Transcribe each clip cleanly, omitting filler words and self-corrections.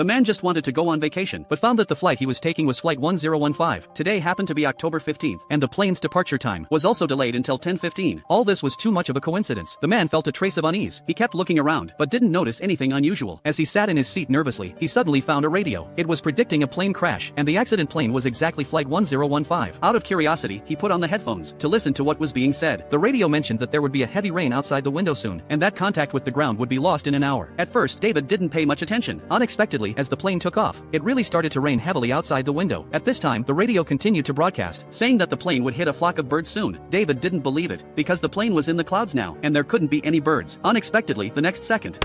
The man just wanted to go on vacation, but found that the flight he was taking was flight 1015. Today happened to be October 15th, and the plane's departure time was also delayed until 10:15. All this was too much of a coincidence. The man felt a trace of unease. He kept looking around, but didn't notice anything unusual. As he sat in his seat nervously, he suddenly found a radio. It was predicting a plane crash, and the accident plane was exactly flight 1015. Out of curiosity, he put on the headphones to listen to what was being said. The radio mentioned that there would be a heavy rain outside the window soon, and that contact with the ground would be lost in an hour. At first, David didn't pay much attention. Unexpectedly, as the plane took off, it really started to rain heavily outside the window. At this time, the radio continued to broadcast, saying that the plane would hit a flock of birds soon. David didn't believe it, because the plane was in the clouds now, and there couldn't be any birds. Unexpectedly, the next second,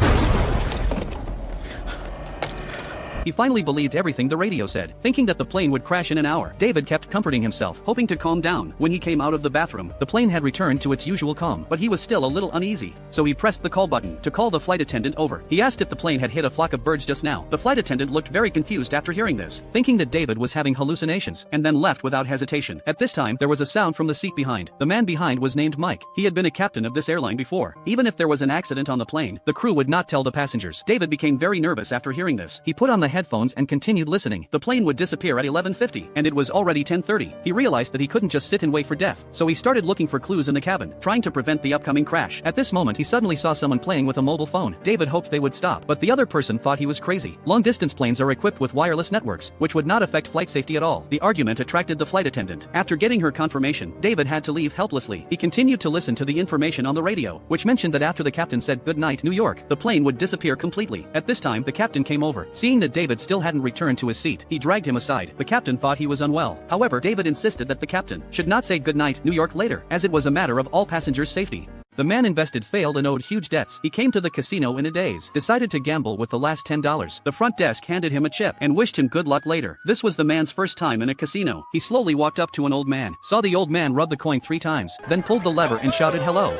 he finally believed everything the radio said, thinking that the plane would crash in an hour. David kept comforting himself, hoping to calm down. When he came out of the bathroom, the plane had returned to its usual calm, but he was still a little uneasy. So he pressed the call button to call the flight attendant over. He asked if the plane had hit a flock of birds just now. The flight attendant looked very confused after hearing this, thinking that David was having hallucinations, and then left without hesitation. At this time, there was a sound from the seat behind. The man behind was named Mike. He had been a captain of this airline before. Even if there was an accident on the plane, the crew would not tell the passengers. David became very nervous after hearing this. He put on the headphones and continued listening. The plane would disappear at 11:50, and it was already 10:30. He realized that he couldn't just sit and wait for death, so he started looking for clues in the cabin, trying to prevent the upcoming crash. At this moment, he suddenly saw someone playing with a mobile phone. David hoped they would stop, but the other person thought he was crazy. Long-distance planes are equipped with wireless networks, which would not affect flight safety at all. The argument attracted the flight attendant. After getting her confirmation, David had to leave helplessly. He continued to listen to the information on the radio, which mentioned that after the captain said "Good night, New York," the plane would disappear completely. At this time, the captain came over. Seeing that David still hadn't returned to his seat, he dragged him aside. The captain thought he was unwell. However, David insisted that the captain should not say "Good night, New York" later, as it was a matter of all passengers' safety. The man invested failed and owed huge debts. He came to the casino in a daze, decided to gamble with the last $10. The front desk handed him a chip and wished him good luck later. This was the man's first time in a casino. He slowly walked up to an old man, saw the old man rub the coin 3 times, then pulled the lever and shouted "Hello."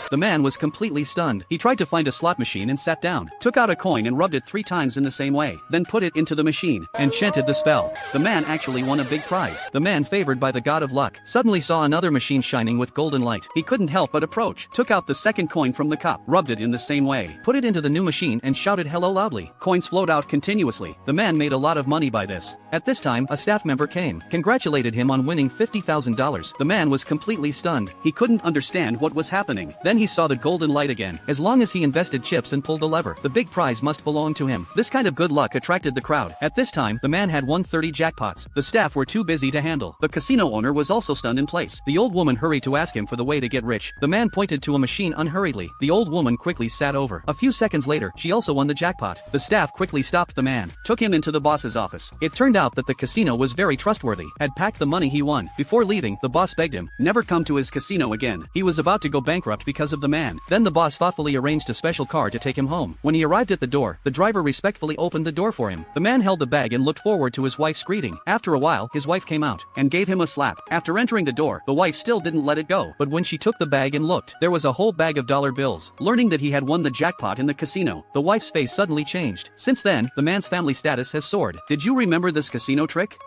The man was completely stunned. He tried to find a slot machine and sat down, took out a coin and rubbed it 3 times in the same way, then put it into the machine, and chanted the spell. The man actually won a big prize. The man, favored by the god of luck, suddenly saw another machine shining with golden light. He couldn't help but approach, took out the second coin from the cup, rubbed it in the same way, put it into the new machine and shouted "Hello" loudly. Coins flowed out continuously. The man made a lot of money by this. At this time, a staff member came, congratulated him on winning $50,000. The man was completely stunned. He couldn't understand what was happening. Then he saw the golden light again. As long as he invested chips and pulled the lever, the big prize must belong to him. This kind of good luck attracted the crowd. At this time, the man had won 30 jackpots. The staff were too busy to handle. The casino owner was also stunned in place. The old woman hurried to ask him for the way to get rich. The man pointed to a machine unhurriedly. The old woman quickly sat over. A few seconds later, she also won the jackpot. The staff quickly stopped the man, took him into the boss's office. It turned out that the casino was very trustworthy, had packed the money he won. Before leaving, the boss begged him never come to his casino again. He was about to go bankrupt because of the man. Then the boss thoughtfully arranged a special car to take him home. When he arrived at the door, the driver respectfully opened the door for him. The man held the bag and looked forward to his wife's greeting. After a while, his wife came out and gave him a slap. After entering the door, the wife still didn't let it go. But when she took the bag and looked, there was a whole bag of dollar bills. Learning that he had won the jackpot in the casino, the wife's face suddenly changed. Since then, the man's family status has soared. Did you remember this casino trick?